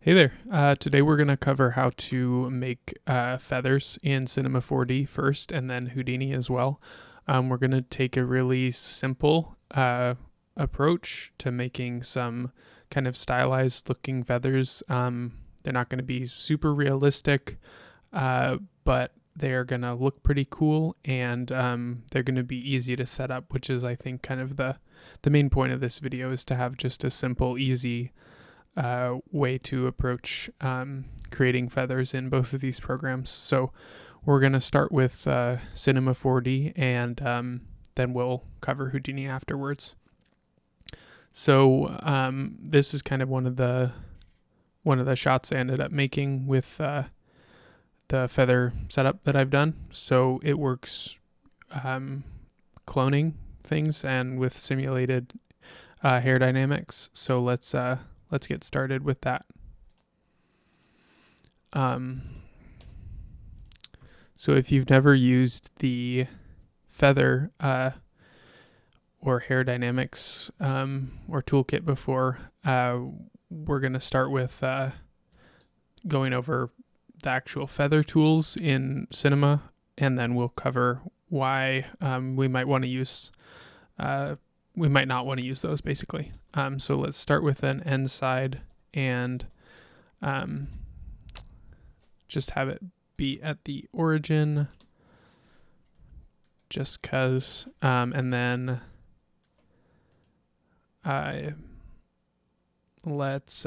Hey there. Today we're going to cover how to make feathers in Cinema4D first and then Houdini as well. We're going to take a really simple approach to making some kind of stylized looking feathers. They're not going to be super realistic, but they're going to look pretty cool, and they're going to be easy to set up, which is, I think, kind of the main point of this video, is to have just a simple, easy way to approach creating feathers in both of these programs. So we're going to start with Cinema4D, and then we'll cover Houdini afterwards. So this is kind of one of the shots I ended up making with the feather setup that I've done. So it works cloning things and with simulated hair dynamics. So let's get started with that. So if you've never used the feather or hair dynamics or toolkit before, we're going to start with going over the actual feather tools in Cinema, and then we'll cover why we might want to use we might not want to use those, basically. So let's start with an end side and just have it be at the origin, just because, and then let's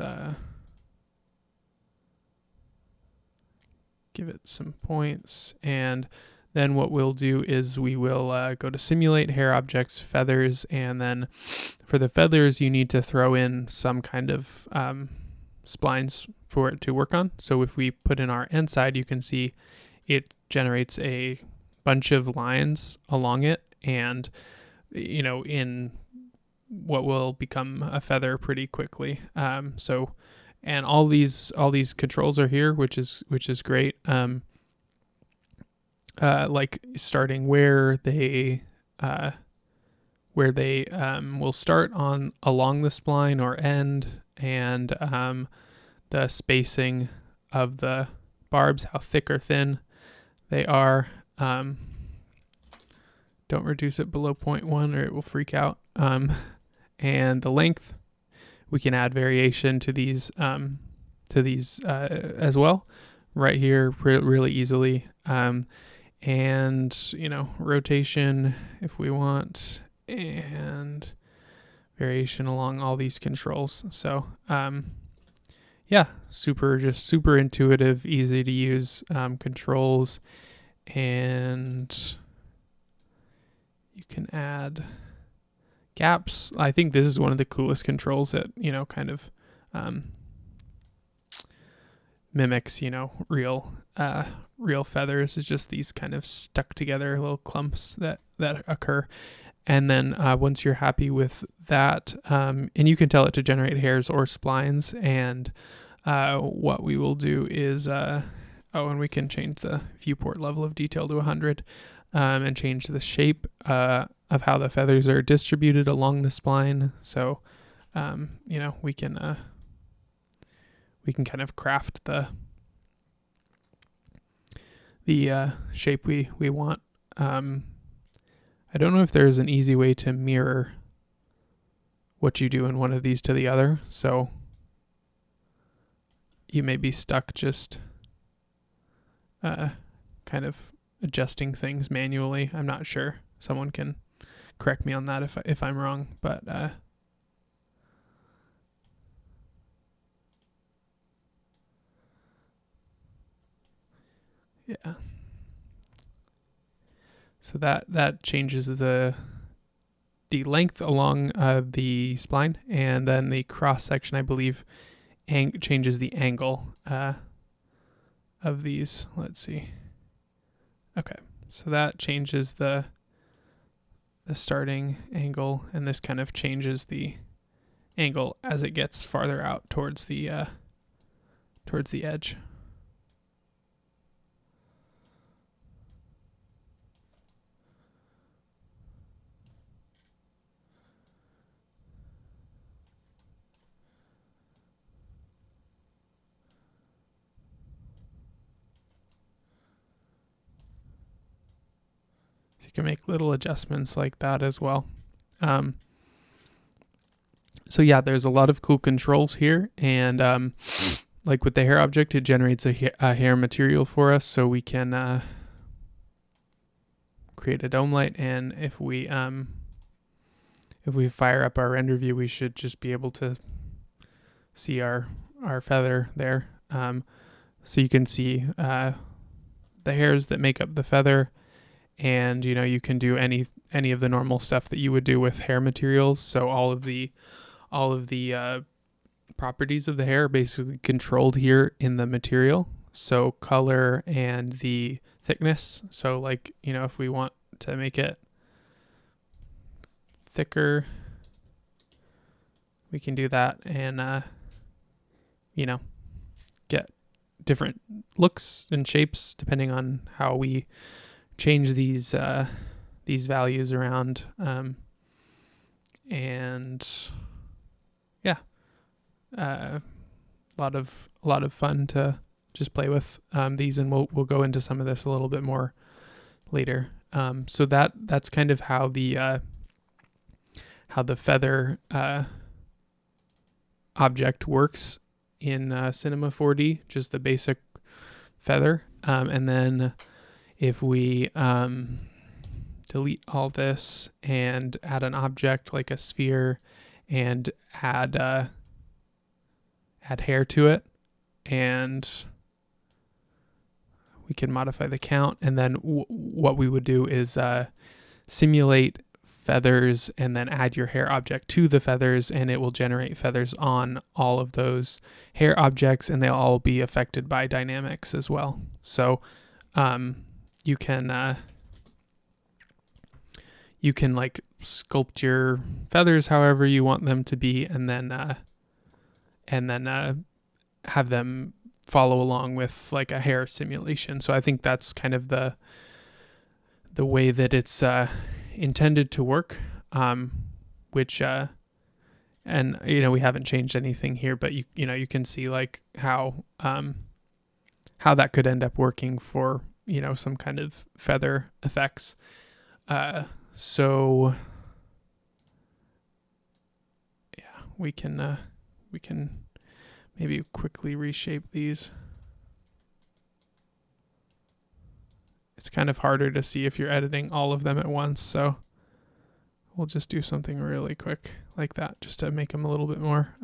give it some points, and then what we'll do is we will go to simulate hair objects, feathers, and then for the feathers, you need to throw in some kind of splines for it to work on. So if we put in our end side, you can see it generates a bunch of lines along it, and in what will become a feather pretty quickly. And all these controls are here, which is great. Like starting where they will start on along the spline or end, and the spacing of the barbs, how thick or thin they are. Don't reduce it below 0.1 or it will freak out. And the length, we can add variation to these as well, right here, really easily. And rotation if we want, and variation along all these controls. So yeah, super intuitive, easy to use controls, and you can add gaps. I think this is one of the coolest controls that kind of mimics real feathers. Is just these kind of stuck together little clumps that occur. And then once you're happy with that, and you can tell it to generate hairs or splines, and what we will do is and we can change the viewport level of detail to 100, and change the shape of how the feathers are distributed along the spline. So we can kind of craft the shape we want. I don't know if there's an easy way to mirror what you do in one of these to the other, so you may be stuck just kind of adjusting things manually. I'm not sure. Someone can correct me on that if I'm wrong, but yeah. So that changes the length along the spline, and then the cross section, I believe, changes the angle of these. Let's see. Okay, so that changes the starting angle, and this kind of changes the angle as it gets farther out towards the edge. you can make little adjustments like that as well. So yeah, there's a lot of cool controls here, and like with the hair object, it generates a hair material for us, so we can create a dome light. And if we fire up our render view, we should just be able to see our feather there. So you can see the hairs that make up the feather, and you can do any of the normal stuff that you would do with hair materials. So all of the properties of the hair are basically controlled here in the material. So color and the thickness. So like, if we want to make it thicker, we can do that, and get different looks and shapes depending on how we change these values around. And yeah, a lot of fun to just play with these, and we'll go into some of this a little bit more later. So that's kind of how the feather object works in Cinema4D, just the basic feather. And then if we delete all this and add an object like a sphere and add hair to it, and we can modify the count, and then what we would do is simulate feathers and then add your hair object to the feathers, and it will generate feathers on all of those hair objects, and they'll all be affected by dynamics as well. So you can like sculpt your feathers however you want them to be, and then have them follow along with like a hair simulation. So I think that's kind of the way that it's intended to work, which and we haven't changed anything here, but you can see like how that could end up working for some kind of feather effects. So yeah, we can maybe quickly reshape these. It's kind of harder to see if you're editing all of them at once, so we'll just do something really quick like that, just to make them a little bit more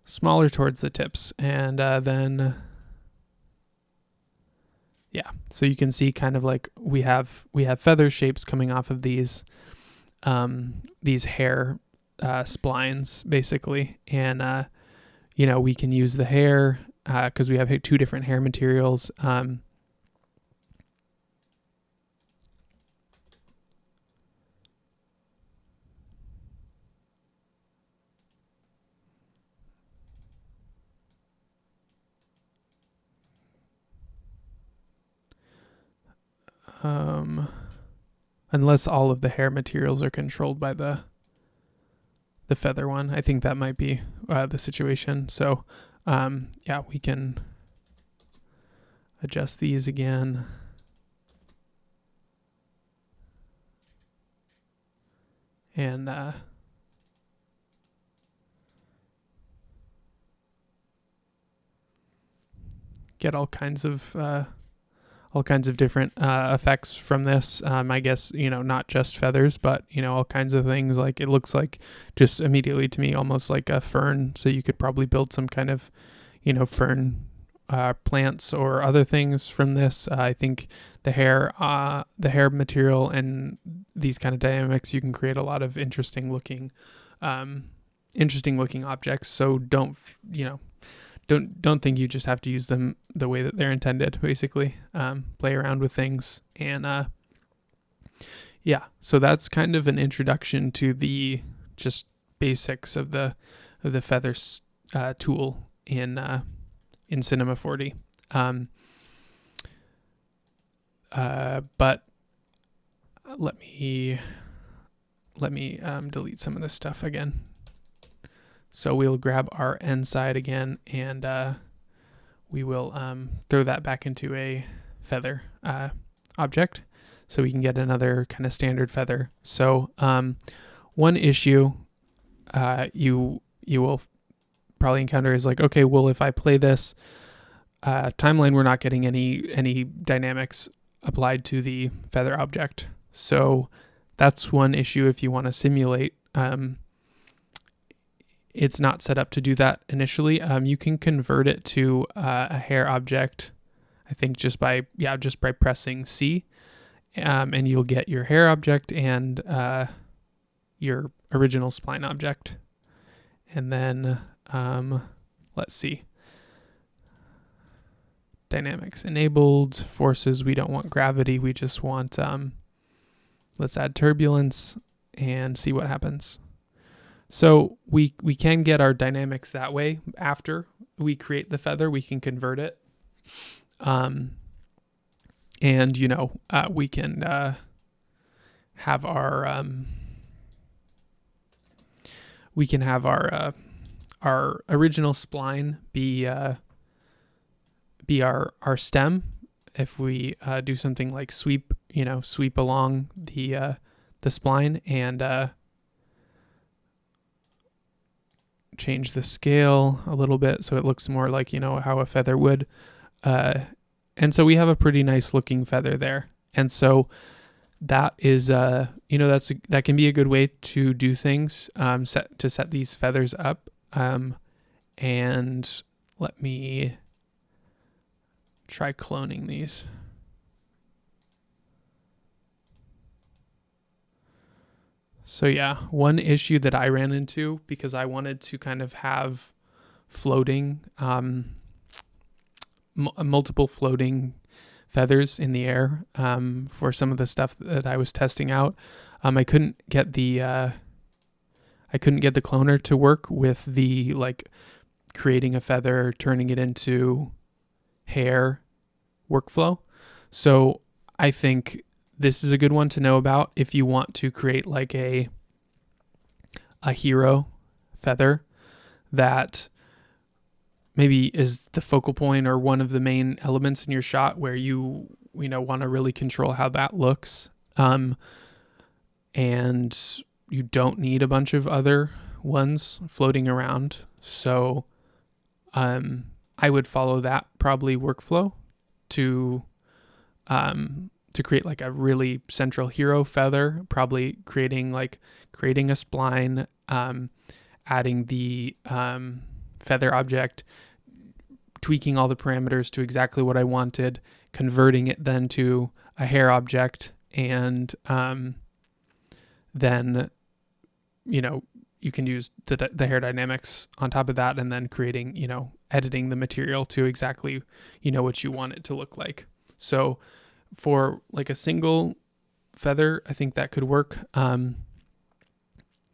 smaller towards the tips. And then yeah, so you can see kind of like we have feather shapes coming off of these hair splines basically, and we can use the hair because we have two different hair materials. Unless all of the hair materials are controlled by the feather one. I think that might be the situation. So yeah, we can adjust these again. And get all kinds of different effects from this. I guess, not just feathers, but, all kinds of things. Like it looks like just immediately to me almost like a fern. So you could probably build some kind of, fern plants or other things from this. I think the hair material and these kind of dynamics, you can create a lot of interesting looking objects. So don't think you just have to use them the way that they're intended, basically. Play around with things. And yeah, so that's kind of an introduction to the just basics of the feather tool in Cinema4D. But let me delete some of this stuff again. So we'll grab our end side again, and we will throw that back into a feather object, so we can get another kind of standard feather. So one issue you will probably encounter is like, okay, well, if I play this timeline, we're not getting any dynamics applied to the feather object. So that's one issue if you want to simulate. It's not set up to do that initially. You can convert it to a hair object, I think just by pressing C, and you'll get your hair object and your original spline object. And then let's see. Dynamics enabled, forces, we don't want gravity, we just want, let's add turbulence and see what happens. So we can get our dynamics that way. After we create the feather, we can convert it. And, we can have our, our original spline be our stem. If we do something like sweep along the spline and change the scale a little bit so it looks more like how a feather would, and so we have a pretty nice looking feather there. And so that is that can be a good way to do things, set these feathers up. And let me try cloning these. So yeah, one issue that I ran into, because I wanted to kind of have floating, multiple floating feathers in the air for some of the stuff that I was testing out, I couldn't get the cloner to work with the creating a feather, turning it into hair workflow. So I think this is a good one to know about if you want to create like a hero feather that maybe is the focal point or one of the main elements in your shot where you want to really control how that looks. And you don't need a bunch of other ones floating around. So I would follow that probably workflow to create like a really central hero feather, probably creating a spline, adding the feather object, tweaking all the parameters to exactly what I wanted, converting it then to a hair object, and then you can use the hair dynamics on top of that, and then creating, editing the material to exactly what you want it to look like. So for like a single feather, I think that could work.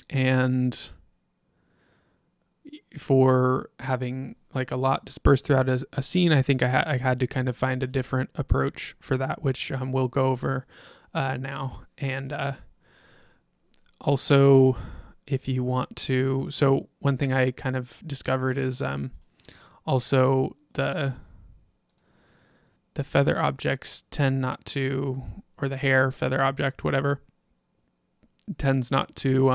And for having like a lot dispersed throughout a scene, I think I had to kind of find a different approach for that, which we'll go over now. And also, if you want to, so one thing I kind of discovered is also the feather objects tend not to, or the hair feather object, whatever, tends not to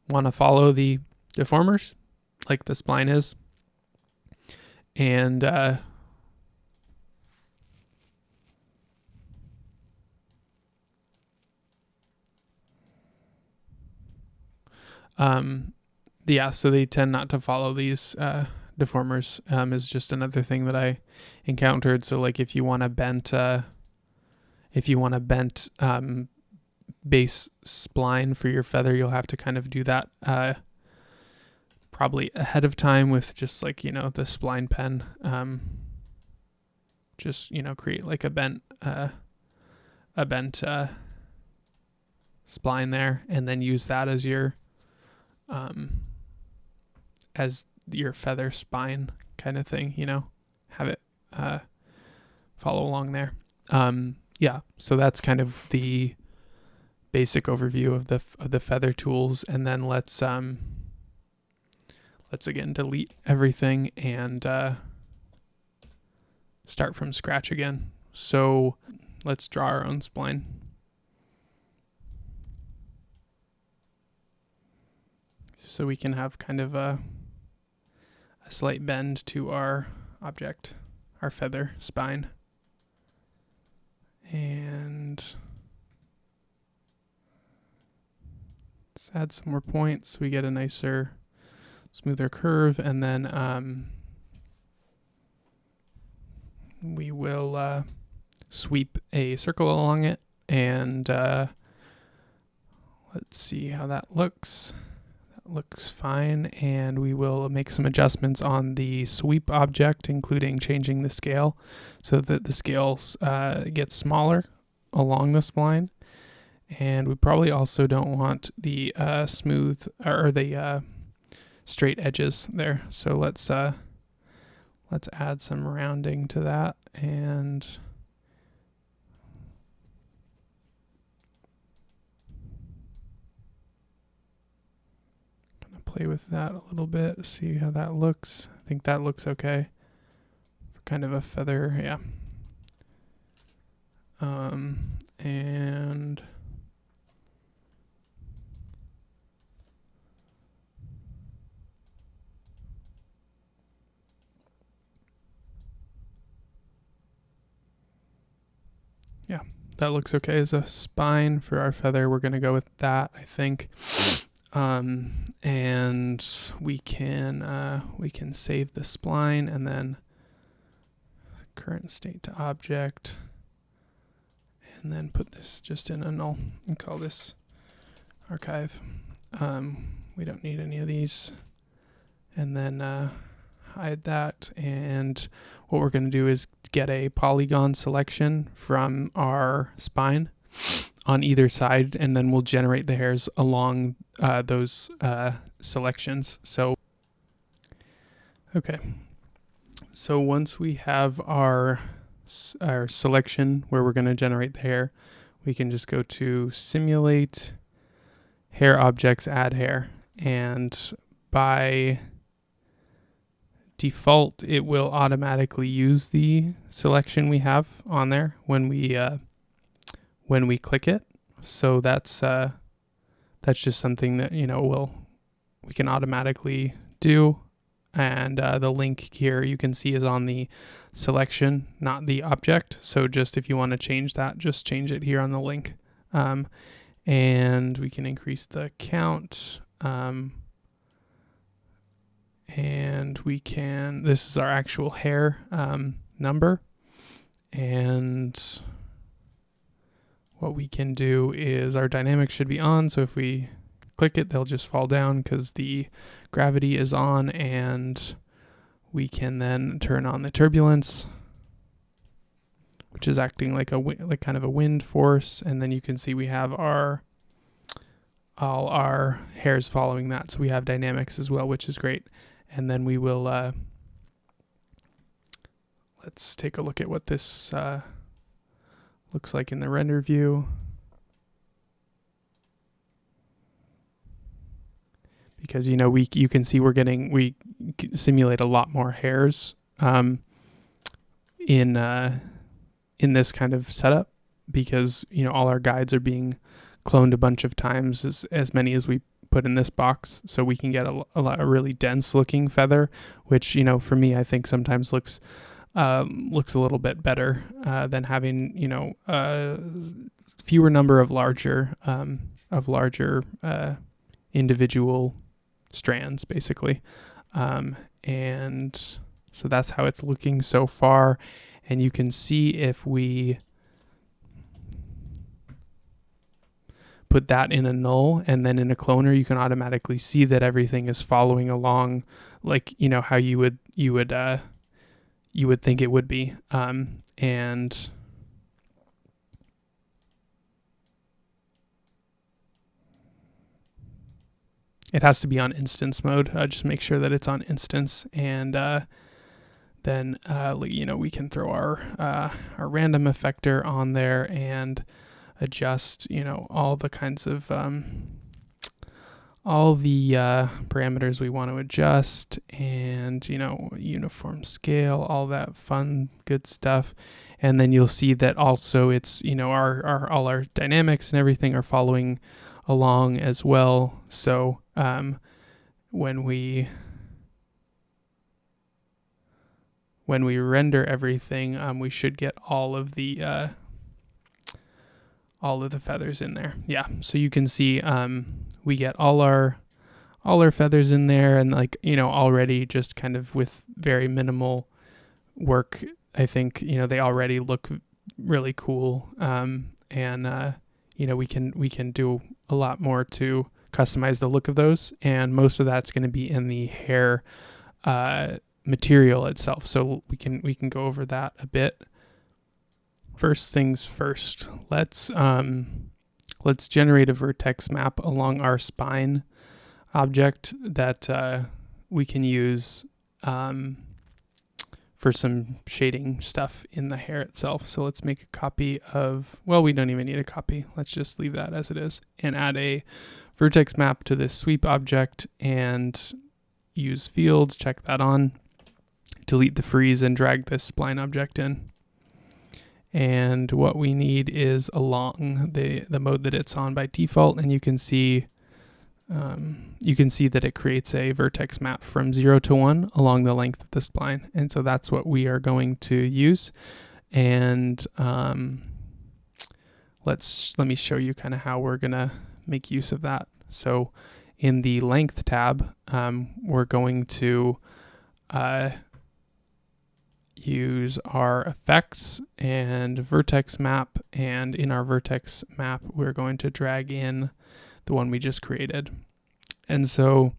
want to follow the deformers like the spline is. And so they tend not to follow these deformers, is just another thing that I encountered. So like if you want a bent base spline for your feather, you'll have to kind of do that probably ahead of time with just like the spline pen, just create like a bent spline there, and then use that as your feather spine kind of thing, have it follow along there. So that's kind of the basic overview of the feather tools. And then let's again delete everything and start from scratch again So let's draw our own spline. So we can have kind of a slight bend to our object, our feather spine. And let's add some more points so we get a nicer, smoother curve. And then we will sweep a circle along it. And let's see how that looks. Looks fine, and we will make some adjustments on the sweep object, including changing the scale so that the scale gets smaller along the spline. And we probably also don't want the smooth or the straight edges there. So let's add some rounding to that and play with that a little bit, see how that looks. I think that looks okay for kind of a feather, yeah. And yeah, that looks okay as a spine for our feather. We're going to go with that, I think. And we can save the spline and then current state to object, and then put this just in a null and call this archive. We don't need any of these, and then hide that. And what we're going to do is get a polygon selection from our spine on either side, and then we'll generate the hairs along those selections. So, okay. So once we have our selection where we're going to generate the hair, we can just go to simulate hair objects, add hair, and by default, it will automatically use the selection we have on there when we click it. So that's just something that we can automatically do. And the link here you can see is on the selection, not the object. So just if you want to change that, just change it here on the link. And we can increase the count. And we can, this is our actual hair number. And what we can do is our dynamics should be on. So if we click it, they'll just fall down because the gravity is on, and we can then turn on the turbulence, which is acting like kind of a wind force. And then you can see we have all our hairs following that. So we have dynamics as well, which is great. And then we will, let's take a look at what this looks like in the render view. Because you can see we simulate a lot more hairs in this kind of setup, because all our guides are being cloned a bunch of times, as many as we put in this box, so we can get a really dense looking feather, which for me I think sometimes looks a little bit better than having fewer number of larger individual strands, basically. And so that's how it's looking so far. And you can see if we put that in a null and then in a cloner, you can automatically see that everything is following along, like how you would think it would be. And it has to be on instance mode. Just make sure that it's on instance, and then we can throw our random effector on there and adjust all the kinds of all the parameters we want to adjust, and uniform scale, all that fun good stuff. And then you'll see that also it's our all our dynamics and everything are following along as well. So when we render everything, we should get all of the feathers in there. Yeah, so you can see we get all our feathers in there, and already just kind of with very minimal work, I think they already look really cool. And we can do a lot more to customize the look of those, and most of that's going to be in the hair material itself. So we can go over that a bit. First things first, let's generate a vertex map along our spine object that we can use for some shading stuff in the hair itself. So let's make a copy of, well, we don't even need a copy. Let's just leave that as it is and add a vertex map to this sweep object and use fields, check that on, delete the freeze, and drag this spline object in. And what we need is along the mode that it's on by default, and you can see that it creates a vertex map from 0 to 1 along the length of the spline, and so that's what we are going to use. And let me show you kind of how we're gonna make use of that. So in the length tab, we're going to use our effects and vertex map, and in our vertex map we're going to drag in the one we just created. And so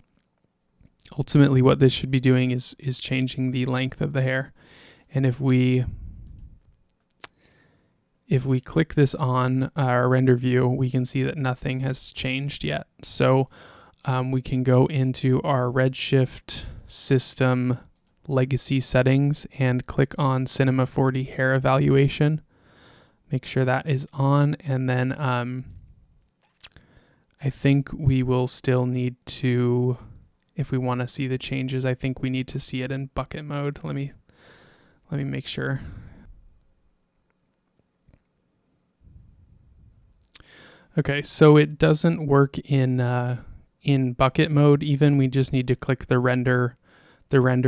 ultimately what this should be doing is changing the length of the hair. And if we click this on our render view, we can see that nothing has changed yet. So we can go into our Redshift system legacy settings and click on Cinema4D hair evaluation. Make sure that is on, and then I think we will still need to, if we want to see the changes, I think we need to see it in bucket mode. Let me make sure. Okay, so it doesn't work in bucket mode even. We just need to click the render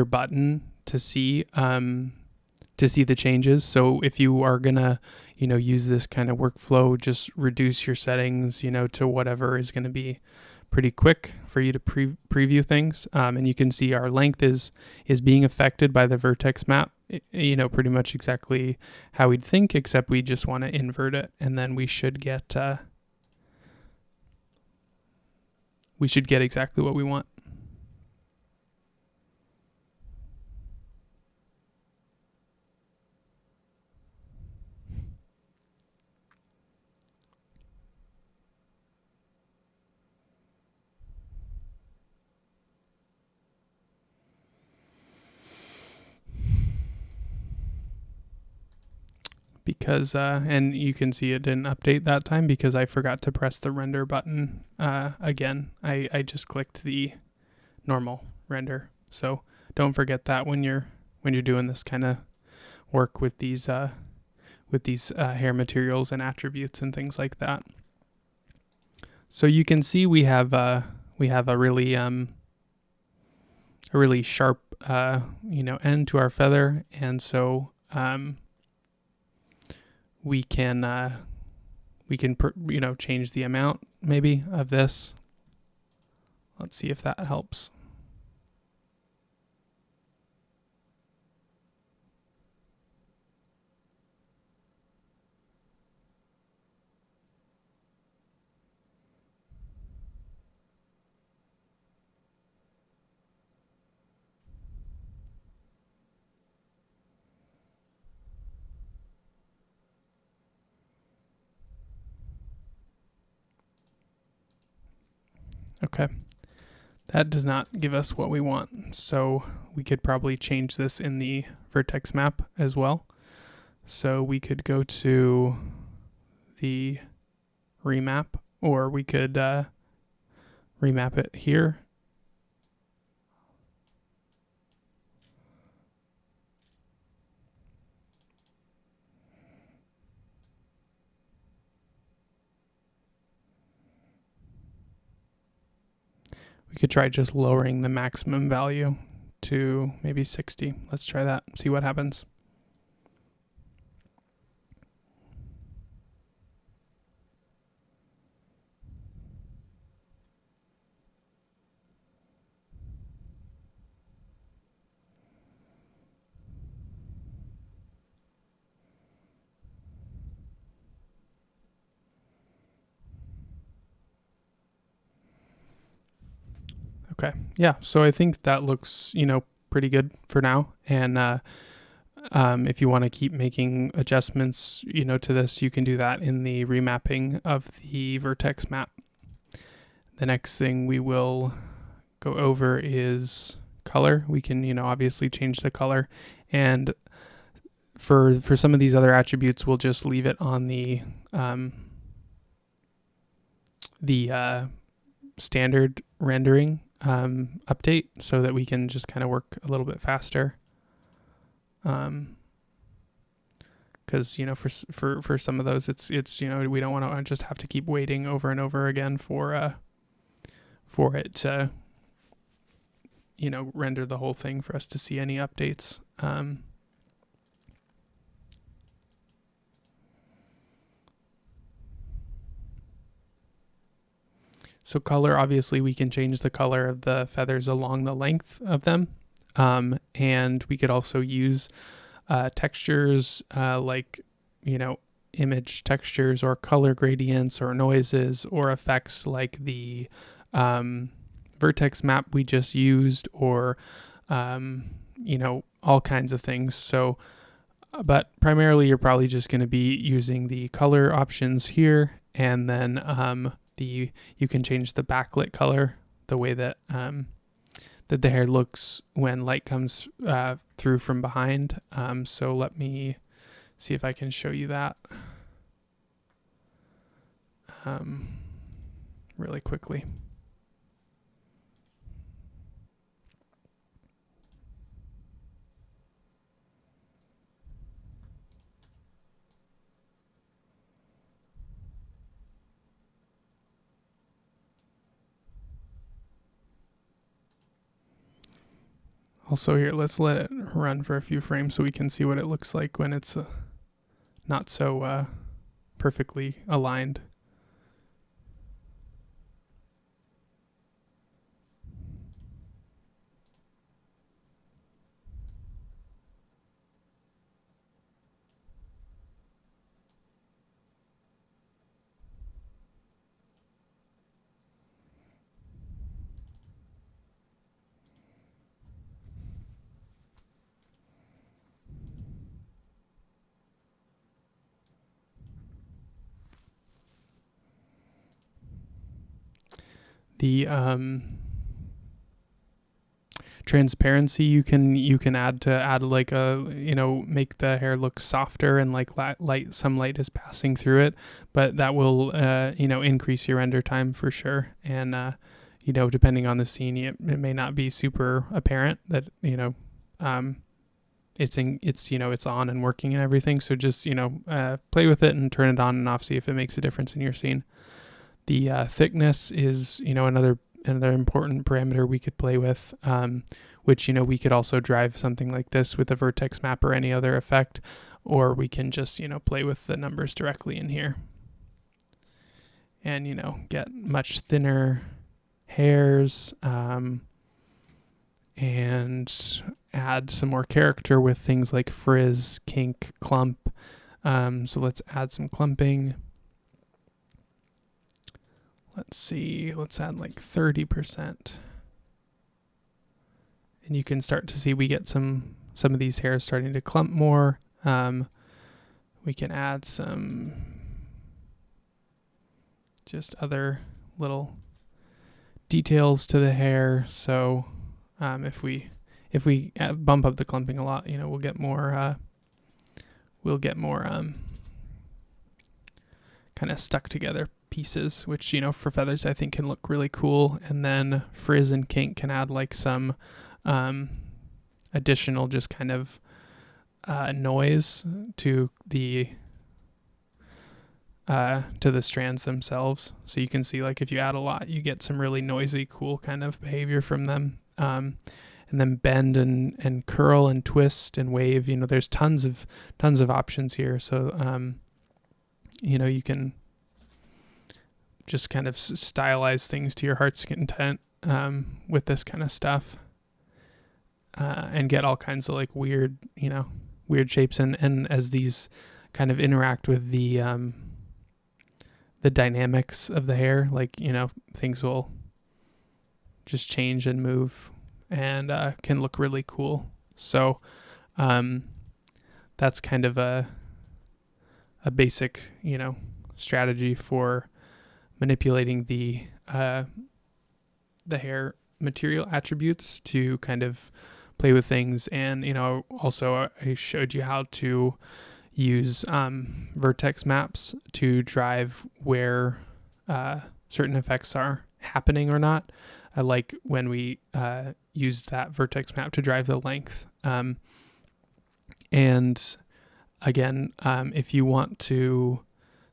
button to see the changes. So if you are gonna use this kind of workflow, just reduce your settings to whatever is going to be pretty quick for you to preview things. And you can see our length is being affected by the vertex map, pretty much exactly how we'd think, except we just want to invert it, and then we should get exactly what we want. Because and you can see it didn't update that time because I forgot to press the render button again. I just clicked the normal render. So don't forget that when you're doing this kind of work with these hair materials and attributes and things like that. So you can see we have a really sharp end to our feather, and so we can change the amount maybe of this. Let's see if that helps. Okay, that does not give us what we want, so we could probably change this in the vertex map as well. So we could go to the remap, or we could remap it here. We could try just lowering the maximum value to maybe 60. Let's try that, see what happens. Okay, yeah, so I think that looks, pretty good for now. And if you want to keep making adjustments, to this, you can do that in the remapping of the vertex map. The next thing we will go over is color. We can, obviously change the color. And for some of these other attributes, we'll just leave it on the standard rendering update, so that we can just kind of work a little bit faster. Because for some of those, it's we don't want to just have to keep waiting over and over again for it to render the whole thing for us to see any updates. So color, obviously we can change the color of the feathers along the length of them. And we could also use textures like, image textures or color gradients or noises or effects like the vertex map we just used, or, all kinds of things. So, but primarily you're probably just going to be using the color options here, and then you can change the backlit color, the way that that the hair looks when light comes through from behind. So let me see if I can show you that really quickly. Also here, let's let it run for a few frames so we can see what it looks like when it's not so perfectly aligned. The transparency you can add like make the hair look softer and like some light is passing through it, but that will increase your render time for sure. And depending on the scene, it may not be super apparent that it's on and working and everything. So just play with it and turn it on and off, see if it makes a difference in your scene. The thickness is another important parameter we could play with, which we could also drive something like this with a vertex map or any other effect, or we can just play with the numbers directly in here and get much thinner hairs, and add some more character with things like frizz, kink, clump. So let's add some clumping. Let's see, let's add like 30%. And you can start to see we get some of these hairs starting to clump more. We can add some just other little details to the hair. So if we bump up the clumping a lot, we'll get more kind of stuck together pieces, which, you know, for feathers I think can look really cool. And then frizz and kink can add like some additional just kind of noise to the strands themselves. So you can see, like, if you add a lot, you get some really noisy, cool kind of behavior from them. And then bend and curl and twist and wave. You know, there's tons of options here. So, you know, you can just kind of stylize things to your heart's content with this kind of stuff, and get all kinds of like weird shapes. And as these kind of interact with the dynamics of the hair, like, you know, things will just change and move and can look really cool. So that's kind of a basic, you know, strategy for manipulating the hair material attributes to kind of play with things. And, you know, also I showed you how to use vertex maps to drive where certain effects are happening or not. I like when we used that vertex map to drive the length. And again, if you want to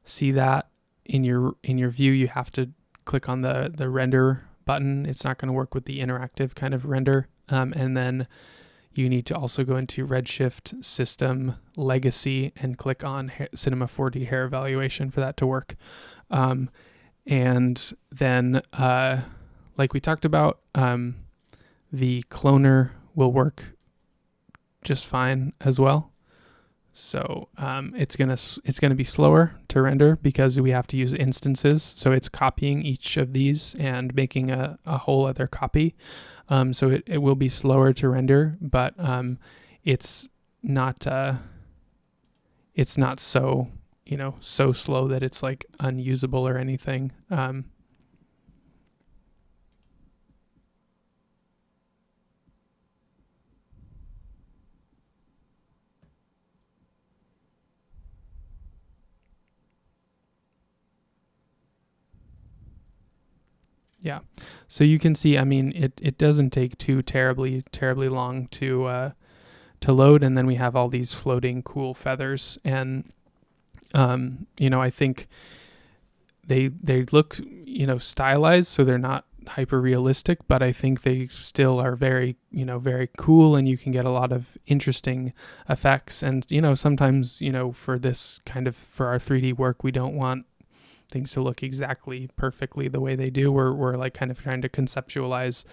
see that in your view, you have to click on the render button. It's not going to work with the interactive kind of render. And then you need to also go into Redshift, System, Legacy, and click on Cinema4D Hair Evaluation for that to work. And then, like we talked about, the cloner will work just fine as well. So it's gonna be slower to render because we have to use instances. So it's copying each of these and making a whole other copy. So it will be slower to render, but it's not so, you know, so slow that it's like unusable or anything. Yeah, so you can see, I mean, it doesn't take too terribly long to load, and then we have all these floating cool feathers, and you know, I think they look, you know, stylized, so they're not hyper realistic, but I think they still are very, you know, very cool, and you can get a lot of interesting effects. And, you know, sometimes, you know, for this kind of, for our 3D work, we don't want things to look exactly perfectly the way they do. We're like kind of trying to conceptualize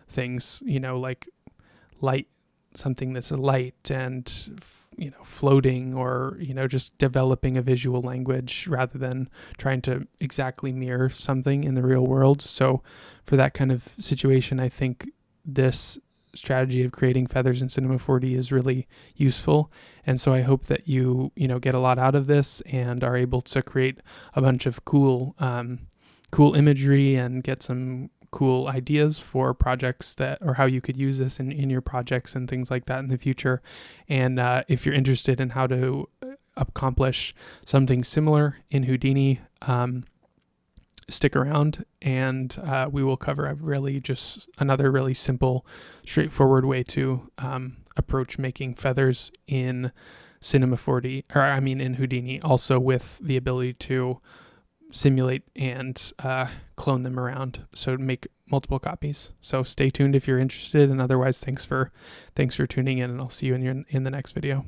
things, you know, like light, something that's light and, you know, floating, or, you know, just developing a visual language rather than trying to exactly mirror something in the real world. So for that kind of situation, I think this strategy of creating feathers in Cinema4D is really useful. And so I hope that you know, get a lot out of this and are able to create a bunch of cool imagery and get some cool ideas for projects that, or how you could use this in your projects and things like that in the future. And if you're interested in how to accomplish something similar in Houdini, stick around, and we will cover another really simple, straightforward way to approach making feathers in Cinema4D, or I mean in Houdini, also with the ability to simulate and clone them around, so to make multiple copies. So stay tuned if you're interested, and otherwise, thanks for tuning in, and I'll see you in the next video.